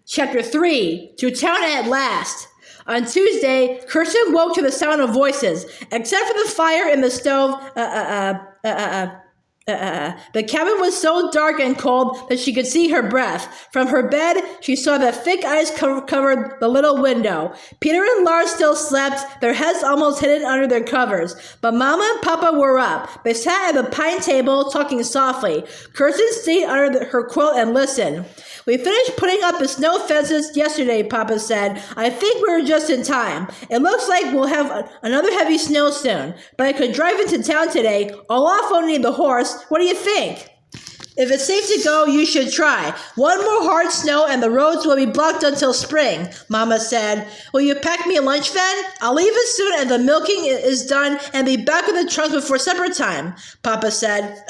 Chapter 3, To Town at Last. On Tuesday, Kirsten woke to the sound of voices. Except for the fire in the stove, the cabin was so dark and cold that she could see her breath. From her bed, she saw that thick ice covered the little window. Peter and Lars still slept, their heads almost hidden under their covers. But Mama and Papa were up. They sat at the pine table, talking softly. Kirsten stayed under her quilt and listened. We finished putting up the snow fences yesterday, Papa said. I think we were just in time. It looks like we'll have another heavy snow soon. But I could drive into town today, all off owning the horse. What do you think? If it's safe to go, you should try. One more hard snow and the roads will be blocked until spring, Mama said. Will you pack me a lunch then? I'll leave as soon as the milking is done and be back with the trunks before supper time, Papa said.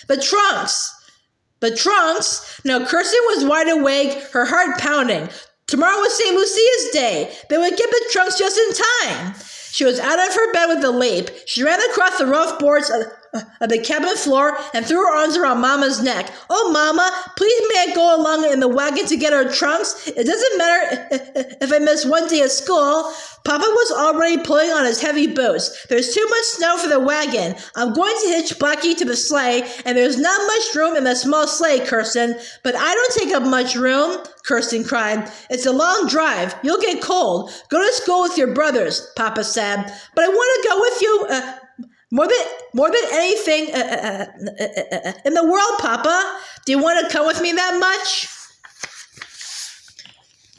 The trunks. Now, Kirsten was wide awake, her heart pounding. Tomorrow was Saint Lucia's day. They would get the trunks just in time. She was out of her bed with a leap. She ran across the rough boards of the cabin floor and threw her arms around Mama's neck. Oh, Mama, please may I go along in the wagon to get our trunks? It doesn't matter if I miss one day of school. Papa was already pulling on his heavy boots. There's too much snow for the wagon. I'm going to hitch Blackie to the sleigh, and there's not much room in the small sleigh, Kirsten. But I don't take up much room, Kirsten cried. It's a long drive. You'll get cold. Go to school with your brothers, Papa said. But I want to go with you more than anything in the world, Papa. Do you want to come with me that much?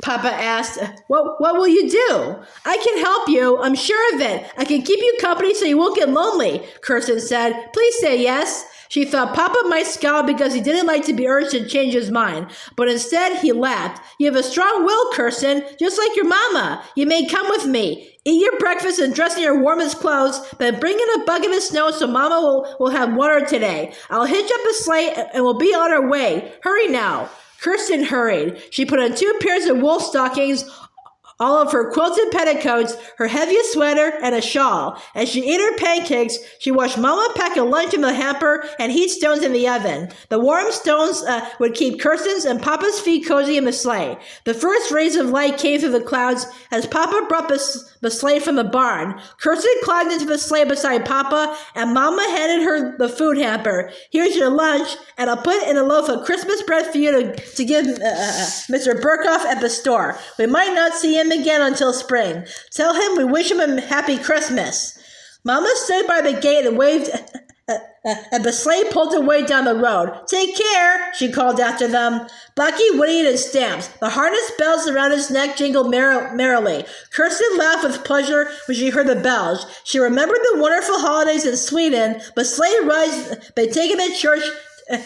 Papa asked, what will you do? I can help you, I'm sure of it. I can keep you company so you won't get lonely, Kirsten said. Please say yes. She thought Papa might scowl because he didn't like to be urged to change his mind, but instead he laughed. You have a strong will, Kirsten, just like your mama. You may come with me. Eat your breakfast and dress in your warmest clothes, then bring in a bucket of snow so Mama will have water today. I'll hitch up a sleigh and we'll be on our way. Hurry now. Kirsten hurried. She put on 2 pairs of wool stockings, all of her quilted petticoats, her heaviest sweater, and a shawl. As she ate her pancakes, she watched Mama pack a lunch in the hamper and heat stones in the oven. The warm stones would keep Kirsten's and Papa's feet cozy in the sleigh. The first rays of light came through the clouds as Papa brought the sleigh from the barn. Kirsten climbed into the sleigh beside Papa, and Mama handed her the food hamper. Here's your lunch, and I'll put in a loaf of Christmas bread for you to give Mr. Burkhoff at the store. We might not see him again until spring. Tell him we wish him a happy Christmas. Mama stood by the gate and waved and the sleigh pulled away down the road. Take care, she called after them. Blackie whinnied and stamped. The harness bells around his neck jingled merrily. Kirsten laughed with pleasure when she heard the bells. She remembered the wonderful holidays in Sweden, the sleigh rides they'd taken to church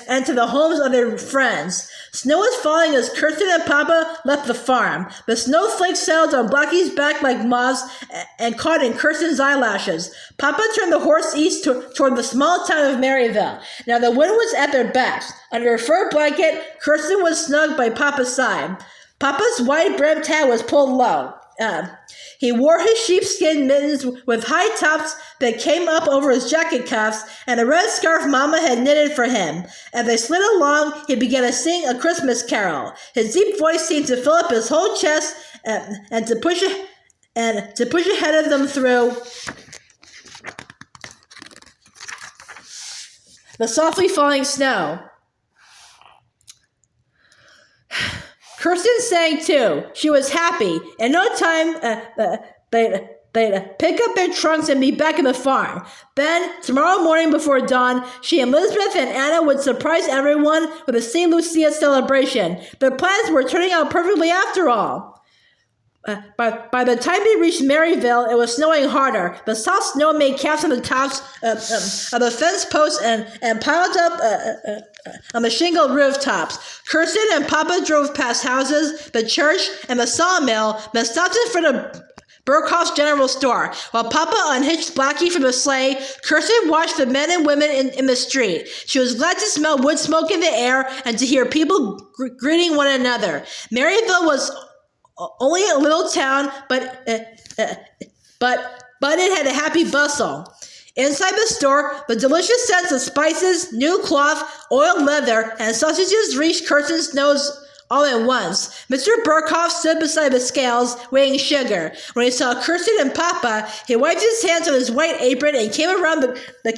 and to the homes of their friends. Snow was falling as Kirsten and Papa left the farm. The snowflakes settled on Blackie's back like moths and caught in Kirsten's eyelashes. Papa turned the horse east toward the small town of Maryville. Now the wind was at their backs. Under a fur blanket, Kirsten was snug by Papa's side. Papa's wide-brimmed hat was pulled low. He wore his sheepskin mittens with high tops that came up over his jacket cuffs and a red scarf Mama had knitted for him. As they slid along, he began to sing a Christmas carol. His deep voice seemed to fill up his whole chest and to push ahead of them through the softly falling snow. Kirsten sang too. She was happy. In no time, they'd pick up their trunks and be back in the farm. Then, tomorrow morning before dawn, she and Elizabeth and Anna would surprise everyone with a Saint Lucia celebration. Their plans were turning out perfectly after all. By the time they reached Maryville, it was snowing harder. The soft snow made caps on the tops of the fence posts and piled up on the shingled rooftops. Kirsten and Papa drove past houses, the church, and the sawmill, then stopped in front of Burkhoff's general store. While Papa unhitched Blackie from the sleigh, Kirsten watched the men and women in the street. She was glad to smell wood smoke in the air and to hear people greeting one another. Maryville was only a little town, but it had a happy bustle. Inside the store, the delicious scents of spices, new cloth, oiled leather, and sausages reached Kirsten's nose all at once. Mr. Burkhoff stood beside the scales, weighing sugar. When he saw Kirsten and Papa, he wiped his hands on his white apron and came around the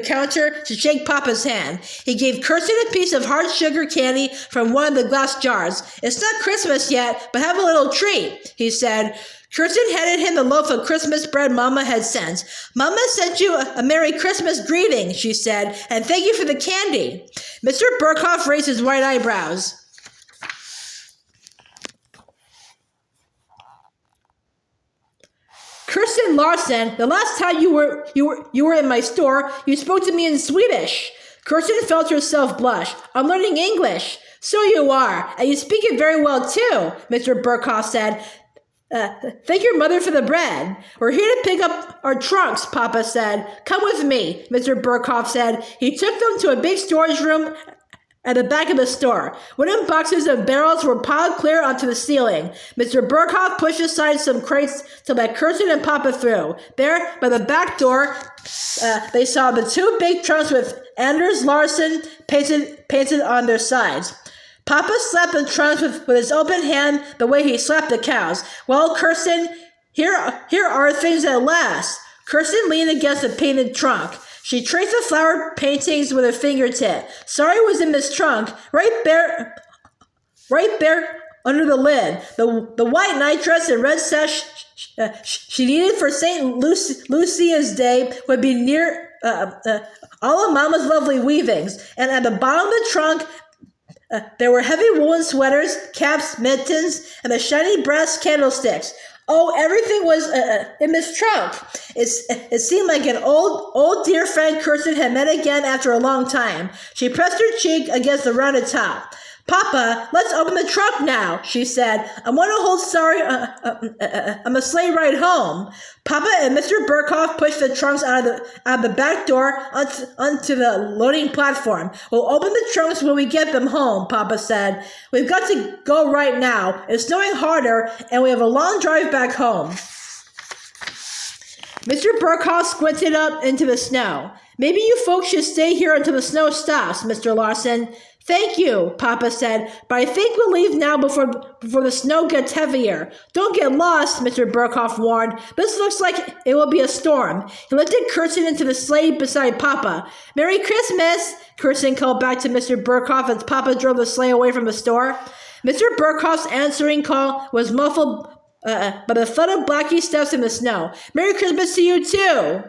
counter to shake Papa's hand. He gave Kirsten a piece of hard sugar candy from one of the glass jars. "It's not Christmas yet, but have a little treat," he said. Kirsten handed him the loaf of Christmas bread Mama had sent. "Mama sent you a Merry Christmas greeting," she said, "and thank you for the candy." Mr. Burkhoff raised his white eyebrows. "Kirsten Larson, the last time you were in my store, you spoke to me in Swedish." Kirsten felt herself blush. "I'm learning English." "So you are, and you speak it very well too," Mr. Burkhoff said. Thank your mother for the bread." "We're here to pick up our trunks," Papa said. "Come with me," Mr. Burkhoff said. He took them to a big storage room at the back of the store. Wooden boxes and barrels were piled clear onto the ceiling. Mr. Burkhoff pushed aside some crates to let Kirsten and Papa through. There, by the back door, they saw the two big trunks with Anders Larson painted on their sides. Papa slapped the trunks with his open hand the way he slapped the cows. "Well, Kirsten, here are things at last." Kirsten leaned against the painted trunk. She traced the flower paintings with her fingertip. "Sorry was in this trunk, right there under the lid. The white nightdress and red sash she needed for Saint Lucia's Day would be near all of Mama's lovely weavings. And at the bottom of the trunk, there were heavy woolen sweaters, caps, mittens, and the shiny brass candlesticks. Oh, everything was in this trunk." It seemed like an old dear friend Kirsten had met again after a long time. She pressed her cheek against the rounded top. "Papa, let's open the trunk now," she said. "I want to hold Sorry on the sleigh ride home." Papa and Mr. Burkhoff pushed the trunks out of the back door onto the loading platform. "We'll open the trunks when we get them home," Papa said. "We've got to go right now. It's snowing harder, and we have a long drive back home." Mr. Burkhoff squinted up into the snow. "Maybe you folks should stay here until the snow stops, Mr. Larson." "Thank you," Papa said, "but I think we'll leave now before the snow gets heavier." "Don't get lost," Mr. Burkhoff warned. "This looks like it will be a storm." He lifted Kirsten into the sleigh beside Papa. "Merry Christmas," Kirsten called back to Mr. Burkhoff as Papa drove the sleigh away from the store. Mr. Burkhoff's answering call was muffled by the thud of Blackie's steps in the snow. "Merry Christmas to you too."